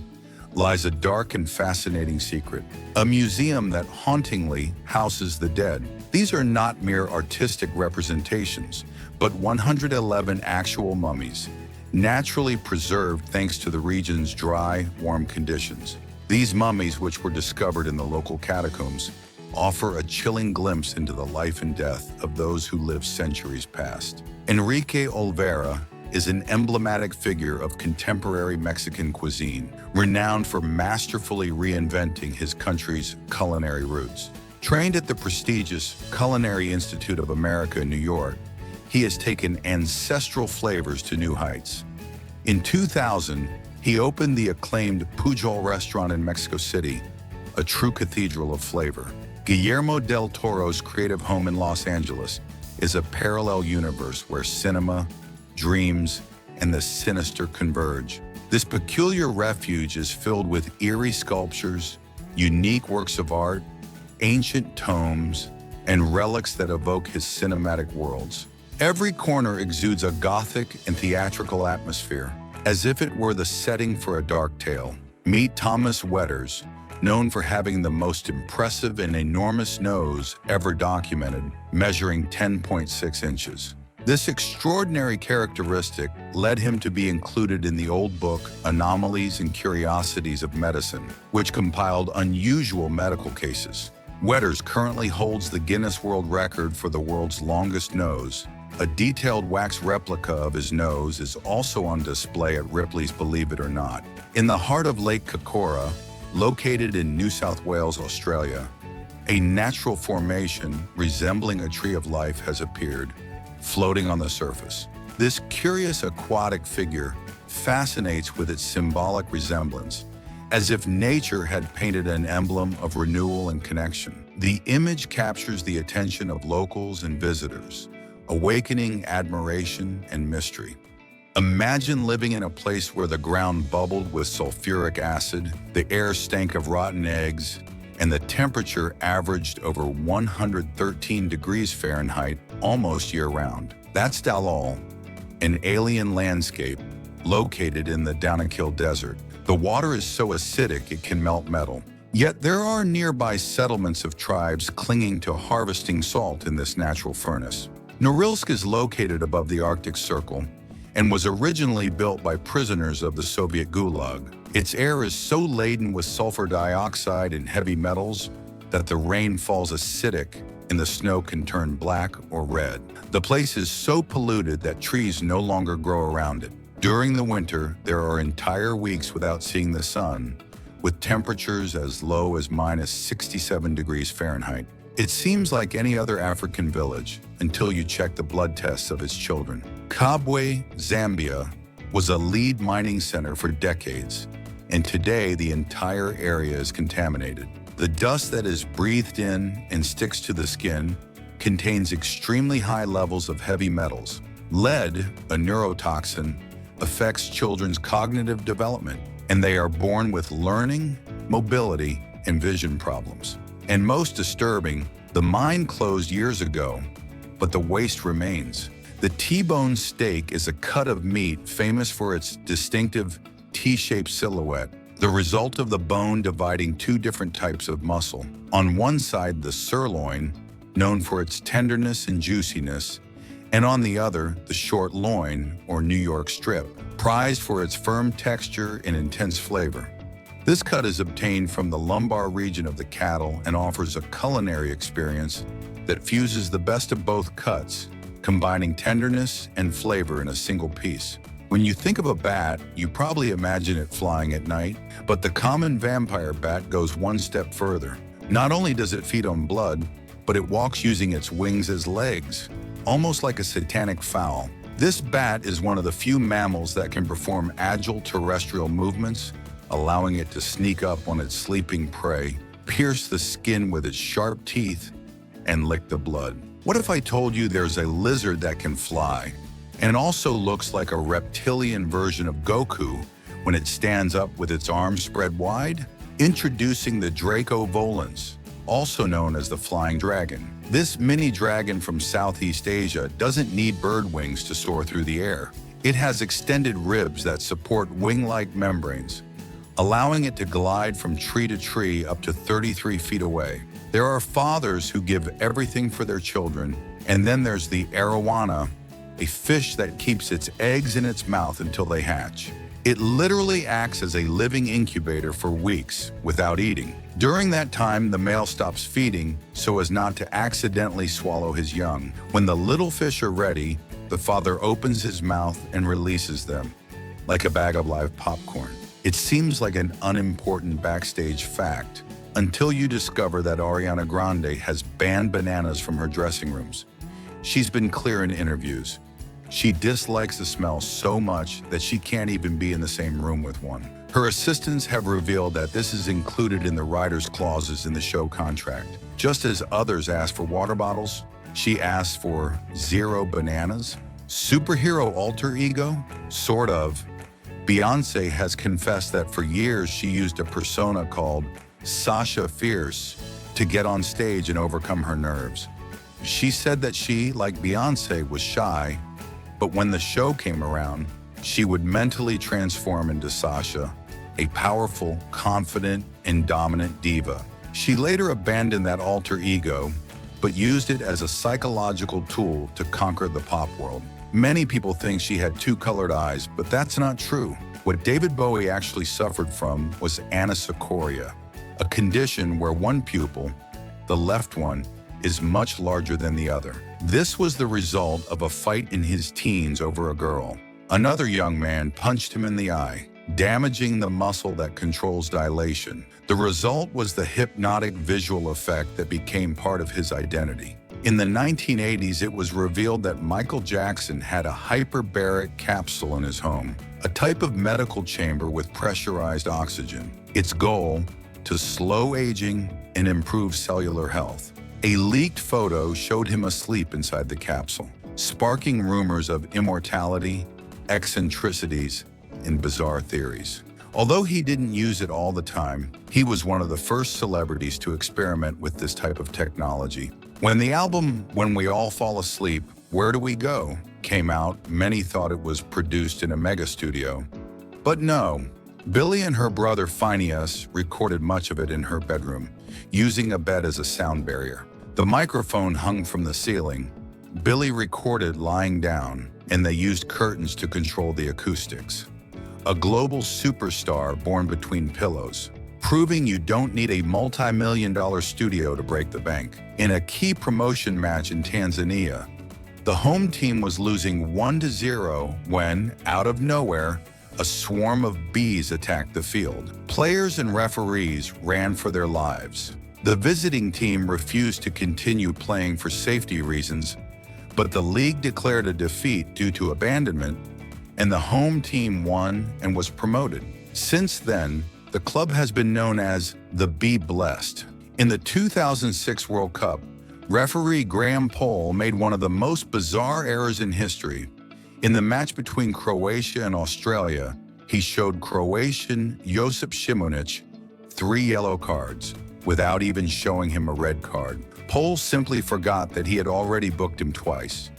lies a dark and fascinating secret, a museum that hauntingly houses the dead. These are not mere artistic representations, but 111 actual mummies, naturally preserved thanks to the region's dry, warm conditions. These mummies, which were discovered in the local catacombs, offer a chilling glimpse into the life and death of those who lived centuries past. Enrique Olvera is an emblematic figure of contemporary Mexican cuisine, renowned for masterfully reinventing his country's culinary roots. Trained at the prestigious Culinary Institute of America in New York, he has taken ancestral flavors to new heights. In 2000, he opened the acclaimed Pujol restaurant in Mexico City, a true cathedral of flavor. Guillermo del Toro's creative home in Los Angeles is a parallel universe where cinema, dreams, and the sinister converge. This peculiar refuge is filled with eerie sculptures, unique works of art, ancient tomes, and relics that evoke his cinematic worlds. Every corner exudes a gothic and theatrical atmosphere, as if it were the setting for a dark tale. Meet Thomas Wetters, known for having the most impressive and enormous nose ever documented, measuring 10.6 inches. This extraordinary characteristic led him to be included in the old book Anomalies and Curiosities of Medicine, which compiled unusual medical cases. Wetters currently holds the Guinness World Record for the world's longest nose. A detailed wax replica of his nose is also on display at Ripley's Believe It or Not. In the heart of Lake Kokora, located in New South Wales, Australia, a natural formation resembling a tree of life has appeared, floating on the surface. This curious aquatic figure fascinates with its symbolic resemblance, as if nature had painted an emblem of renewal and connection. The image captures the attention of locals and visitors, awakening admiration and mystery. Imagine living in a place where the ground bubbled with sulfuric acid, the air stank of rotten eggs, and the temperature averaged over 113 degrees Fahrenheit almost year-round. That's Dalal, an alien landscape located in the Danakil Desert. The water is so acidic it can melt metal. Yet there are nearby settlements of tribes clinging to harvesting salt in this natural furnace. Norilsk is located above the Arctic Circle and was originally built by prisoners of the Soviet Gulag. Its air is so laden with sulfur dioxide and heavy metals that the rain falls acidic and the snow can turn black or red. The place is so polluted that trees no longer grow around it. During the winter, there are entire weeks without seeing the sun, with temperatures as low as minus 67 degrees Fahrenheit. It seems like any other African village until you check the blood tests of its children. Kabwe, Zambia, was a lead mining center for decades, and today the entire area is contaminated. The dust that is breathed in and sticks to the skin contains extremely high levels of heavy metals. Lead, a neurotoxin, affects children's cognitive development, and they are born with learning, mobility, and vision problems. And most disturbing, the mine closed years ago, but the waste remains. The T-bone steak is a cut of meat famous for its distinctive T-shaped silhouette, the result of the bone dividing two different types of muscle. On one side, the sirloin, known for its tenderness and juiciness, and on the other, the short loin, or New York strip, prized for its firm texture and intense flavor. This cut is obtained from the lumbar region of the cattle and offers a culinary experience that fuses the best of both cuts, combining tenderness and flavor in a single piece. When you think of a bat, you probably imagine it flying at night, but the common vampire bat goes one step further. Not only does it feed on blood, but it walks using its wings as legs, almost like a satanic fowl. This bat is one of the few mammals that can perform agile terrestrial movements, allowing it to sneak up on its sleeping prey, pierce the skin with its sharp teeth, and lick the blood. What if I told you there's a lizard that can fly, and also looks like a reptilian version of Goku when it stands up with its arms spread wide? Introducing the Draco volans, also known as the flying dragon. This mini dragon from Southeast Asia doesn't need bird wings to soar through the air. It has extended ribs that support wing-like membranes, allowing it to glide from tree to tree up to 33 feet away. There are fathers who give everything for their children, and then there's the arowana, a fish that keeps its eggs in its mouth until they hatch. It literally acts as a living incubator for weeks without eating. During that time, the male stops feeding so as not to accidentally swallow his young. When the little fish are ready, the father opens his mouth and releases them, like a bag of live popcorn. It seems like an unimportant backstage fact, until you discover that Ariana Grande has banned bananas from her dressing rooms. She's been clear in interviews. She dislikes the smell so much that she can't even be in the same room with one. Her assistants have revealed that this is included in the writer's clauses in the show contract. Just as others ask for water bottles, she asks for 0 bananas. Superhero alter ego? Sort of. Beyoncé has confessed that for years she used a persona called Sasha Fierce to get on stage and overcome her nerves. She said that she, like Beyoncé, was shy, but when the show came around, she would mentally transform into Sasha, a powerful, confident, and dominant diva. She later abandoned that alter ego, but used it as a psychological tool to conquer the pop world. Many people think she had 2 colored eyes, but that's not true. What David Bowie actually suffered from was anisocoria, a condition where one pupil, the left one, is much larger than the other. This was the result of a fight in his teens over a girl. Another young man punched him in the eye, damaging the muscle that controls dilation. The result was the hypnotic visual effect that became part of his identity. In the 1980s, it was revealed that Michael Jackson had a hyperbaric capsule in his home, a type of medical chamber with pressurized oxygen. Its goal, to slow aging and improve cellular health. A leaked photo showed him asleep inside the capsule, sparking rumors of immortality, eccentricities, and bizarre theories. Although he didn't use it all the time, he was one of the first celebrities to experiment with this type of technology. When the album When We All Fall Asleep, Where Do We Go came out, many thought it was produced in a mega studio. But no, Billie and her brother Phineas recorded much of it in her bedroom, using a bed as a sound barrier. The microphone hung from the ceiling. Billie recorded lying down, and they used curtains to control the acoustics. A global superstar born between pillows, proving you don't need a multi-million-dollar studio to break the bank. In a key promotion match in Tanzania, the home team was losing 1-0 when, out of nowhere, a swarm of bees attacked the field. Players and referees ran for their lives. The visiting team refused to continue playing for safety reasons, but the league declared a defeat due to abandonment, and the home team won and was promoted. Since then, the club has been known as the Bee Blessed. In the 2006 World Cup, referee Graham Poll made one of the most bizarre errors in history. In the match between Croatia and Australia, he showed Croatian Josip Šimunić 3 yellow cards, without even showing him a red card. Poll simply forgot that he had already booked him twice.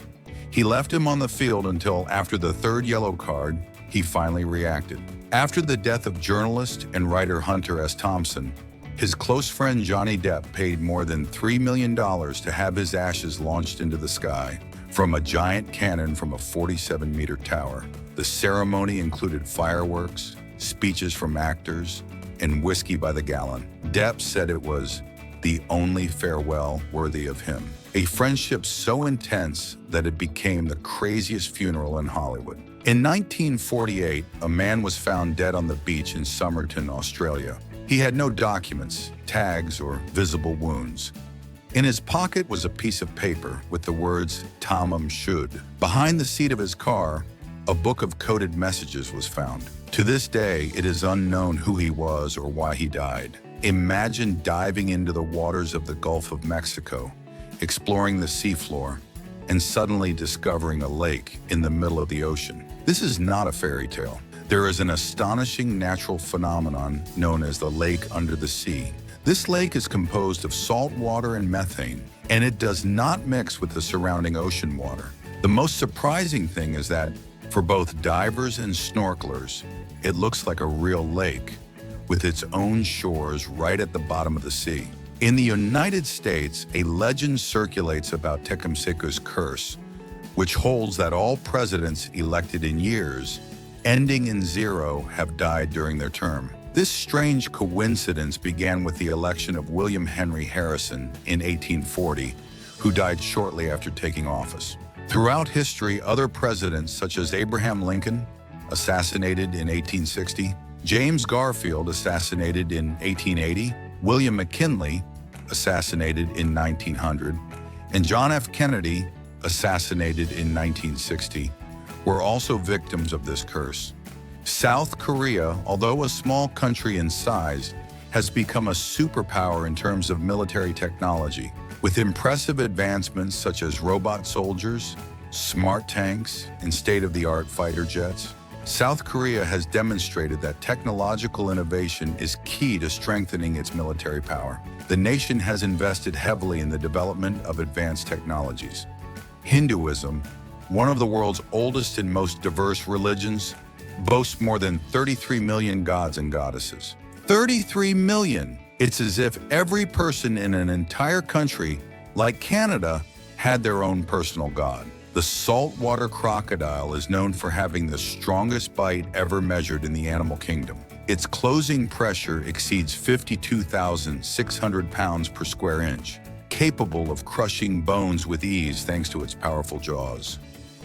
He left him on the field until after the third yellow card, he finally reacted. After the death of journalist and writer Hunter S. Thompson, his close friend Johnny Depp paid more than $3 million to have his ashes launched into the sky from a giant cannon from a 47-meter tower. The ceremony included fireworks, speeches from actors, and whiskey by the gallon. Depp said it was the only farewell worthy of him. A friendship so intense that it became the craziest funeral in Hollywood. In 1948, a man was found dead on the beach in Somerton, Australia. He had no documents, tags, or visible wounds. In his pocket was a piece of paper with the words "Tamam Shud." Behind the seat of his car, a book of coded messages was found. To this day, it is unknown who he was or why he died. Imagine diving into the waters of the Gulf of Mexico, exploring the seafloor, and suddenly discovering a lake in the middle of the ocean. This is not a fairy tale. There is an astonishing natural phenomenon known as the lake under the sea. This lake is composed of salt water and methane, and it does not mix with the surrounding ocean water. The most surprising thing is that, for both divers and snorkelers, it looks like a real lake, with its own shores right at the bottom of the sea. In the United States, a legend circulates about Tecumseh's curse, which holds that all presidents elected in years ending in 0 have died during their term. This strange coincidence began with the election of William Henry Harrison in 1840, who died shortly after taking office. Throughout history, other presidents such as Abraham Lincoln, assassinated in 1860, James Garfield, assassinated in 1880, William McKinley, assassinated in 1900, and John F. Kennedy, assassinated in 1960, were also victims of this curse. South Korea, although a small country in size, has become a superpower in terms of military technology, with impressive advancements such as robot soldiers, smart tanks, and state-of-the-art fighter jets. South Korea has demonstrated that technological innovation is key to strengthening its military power. The nation has invested heavily in the development of advanced technologies. Hinduism, one of the world's oldest and most diverse religions, boasts more than 33 million gods and goddesses. 33 million! It's as if every person in an entire country, like Canada, had their own personal god. The saltwater crocodile is known for having the strongest bite ever measured in the animal kingdom. Its closing pressure exceeds 52,600 pounds per square inch, capable of crushing bones with ease thanks to its powerful jaws.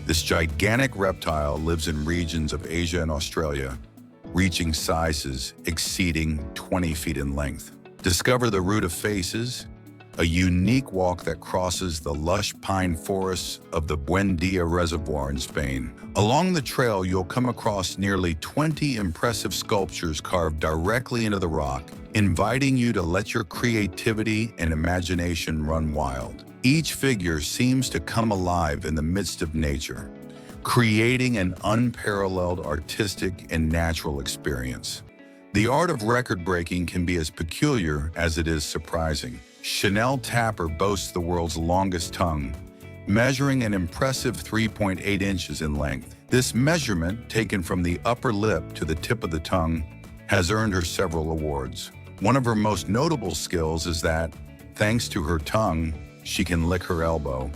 This gigantic reptile lives in regions of Asia and Australia, reaching sizes exceeding 20 feet in length. Discover the Route of Faces, a unique walk that crosses the lush pine forests of the Buendia Reservoir in Spain. Along the trail, you'll come across nearly 20 impressive sculptures carved directly into the rock, inviting you to let your creativity and imagination run wild. Each figure seems to come alive in the midst of nature, creating an unparalleled artistic and natural experience. The art of record-breaking can be as peculiar as it is surprising. Chanel Tapper boasts the world's longest tongue, measuring an impressive 3.8 inches in length. This measurement, taken from the upper lip to the tip of the tongue, has earned her several awards. One of her most notable skills is that, thanks to her tongue, she can lick her elbow,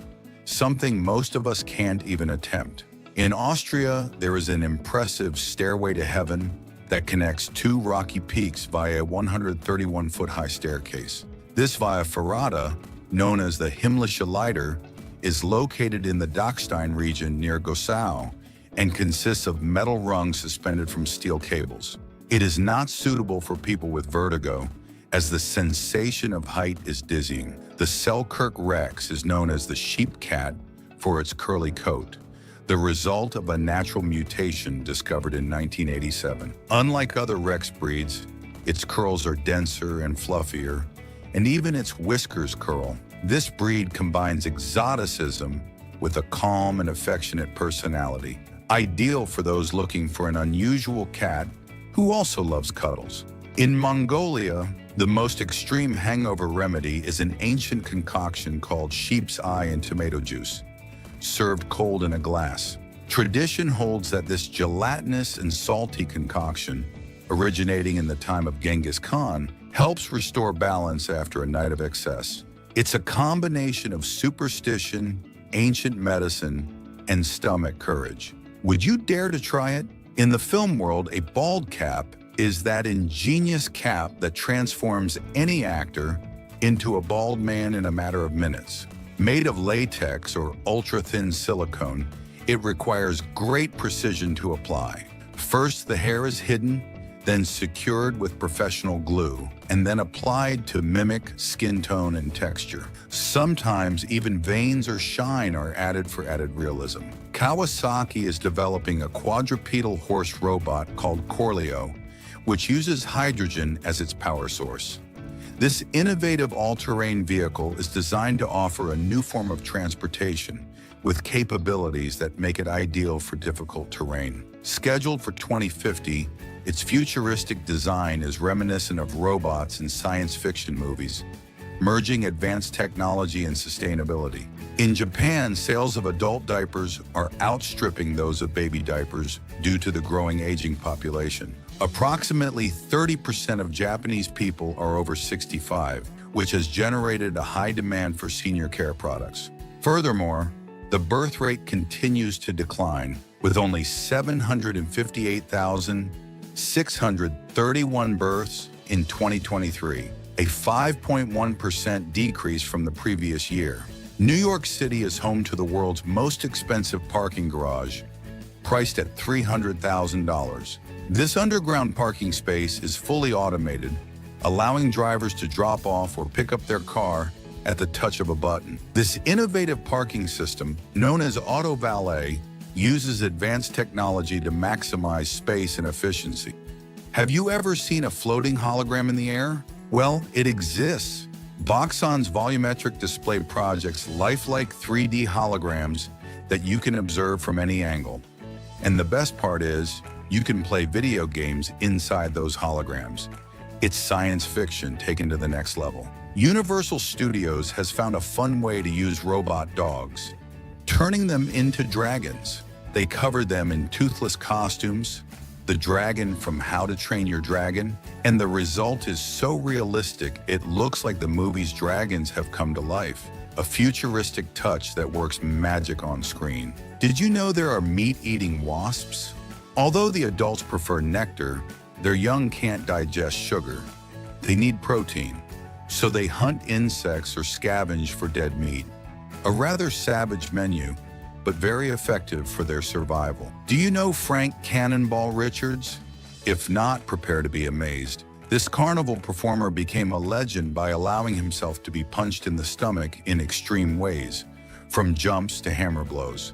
something most of us can't even attempt. In Austria, there is an impressive stairway to heaven that connects two rocky peaks via a 131-foot-high staircase. This via ferrata, known as the Himmlische Leiter, is located in the Dachstein region near Gossau and consists of metal rungs suspended from steel cables. It is not suitable for people with vertigo, as the sensation of height is dizzying. The Selkirk Rex is known as the sheep cat for its curly coat, the result of a natural mutation discovered in 1987. Unlike other Rex breeds, its curls are denser and fluffier, and even its whiskers curl. This breed combines exoticism with a calm and affectionate personality, ideal for those looking for an unusual cat who also loves cuddles. In Mongolia, the most extreme hangover remedy is an ancient concoction called sheep's eye and tomato juice. served cold in a glass. Tradition holds that this gelatinous and salty concoction, originating in the time of Genghis Khan, helps restore balance after a night of excess. It's a combination of superstition, ancient medicine, and stomach courage. Would you dare to try it? In the film world, a bald cap is that ingenious cap that transforms any actor into a bald man in a matter of minutes. Made of latex or ultra-thin silicone, it requires great precision to apply. First, the hair is hidden, then secured with professional glue, and then applied to mimic skin tone and texture. Sometimes even veins or shine are added for added realism. Kawasaki is developing a quadrupedal horse robot called Corleo, which uses hydrogen as its power source. This innovative all-terrain vehicle is designed to offer a new form of transportation with capabilities that make it ideal for difficult terrain. Scheduled for 2050, its futuristic design is reminiscent of robots in science fiction movies, merging advanced technology and sustainability. In Japan, sales of adult diapers are outstripping those of baby diapers due to the growing aging population. Approximately 30% of Japanese people are over 65, which has generated a high demand for senior care products. Furthermore, the birth rate continues to decline, with only 758,631 births in 2023, a 5.1% decrease from the previous year. New York City is home to the world's most expensive parking garage, priced at $300,000. This underground parking space is fully automated, allowing drivers to drop off or pick up their car at the touch of a button. This innovative parking system, known as Auto Valet, uses advanced technology to maximize space and efficiency. Have you ever seen a floating hologram in the air? Well, it exists. Boxon's volumetric display projects lifelike 3D holograms that you can observe from any angle. And the best part is, you can play video games inside those holograms. It's science fiction taken to the next level. Universal Studios has found a fun way to use robot dogs, turning them into dragons. They covered them in toothless costumes, the dragon from How to Train Your Dragon, and the result is so realistic it looks like the movie's dragons have come to life. A futuristic touch that works magic on screen. Did you know there are meat-eating wasps? Although the adults prefer nectar, their young can't digest sugar. They need protein, so they hunt insects or scavenge for dead meat. A rather savage menu, but very effective for their survival. Do you know Frank Cannonball Richards? If not, prepare to be amazed. This carnival performer became a legend by allowing himself to be punched in the stomach in extreme ways, from jumps to hammer blows.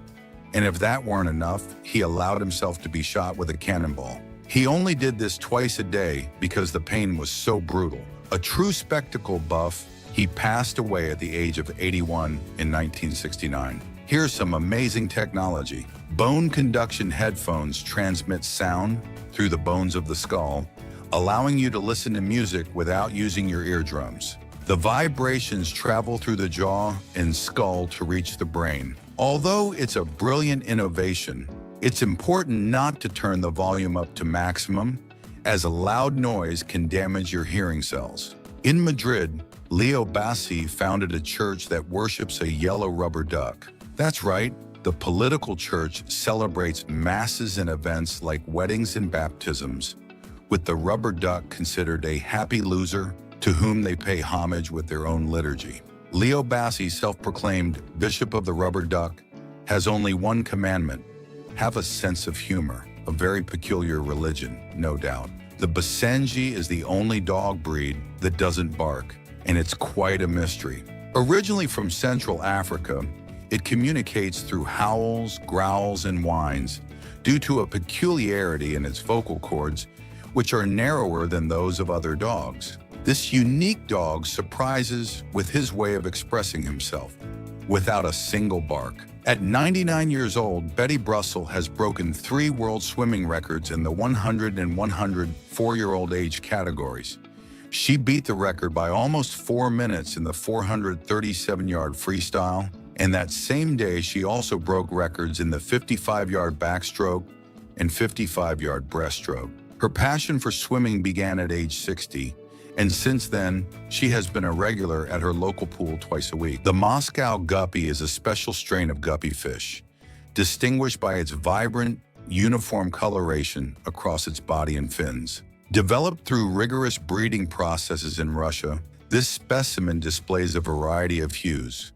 And if that weren't enough, he allowed himself to be shot with a cannonball. He only did this twice a day because the pain was so brutal. A true spectacle buff, he passed away at the age of 81 in 1969. Here's some amazing technology. Bone conduction headphones transmit sound through the bones of the skull, allowing you to listen to music without using your eardrums. The vibrations travel through the jaw and skull to reach the brain. Although it's a brilliant innovation, it's important not to turn the volume up to maximum, as a loud noise can damage your hearing cells. In Madrid, Leo Bassi founded a church that worships a yellow rubber duck. That's right, the political church celebrates masses and events like weddings and baptisms, with the rubber duck considered a happy loser to whom they pay homage with their own liturgy. Leo Bassi, self-proclaimed Bishop of the Rubber Duck, has only one commandment: have a sense of humor. A very peculiar religion, no doubt. The Basenji is the only dog breed that doesn't bark, and it's quite a mystery. Originally from Central Africa, it communicates through howls, growls, and whines due to a peculiarity in its vocal cords, which are narrower than those of other dogs. This unique dog surprises with his way of expressing himself, without a single bark. At 99 years old, Betty Brussel has broken 3 world swimming records in the 100 and 104-year-old age categories. She beat the record by almost 4 minutes in the 437-yard freestyle And that same day, she also broke records in the 55-yard backstroke and 55-yard breaststroke. Her passion for swimming began at age 60, and since then, she has been a regular at her local pool twice a week. The Moscow guppy is a special strain of guppy fish, distinguished by its vibrant, uniform coloration across its body and fins. Developed through rigorous breeding processes in Russia, this specimen displays a variety of hues,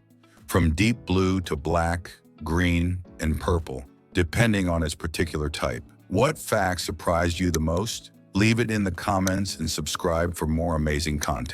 from deep blue to black, green, and purple, depending on its particular type. What fact surprised you the most? Leave it in the comments and subscribe for more amazing content.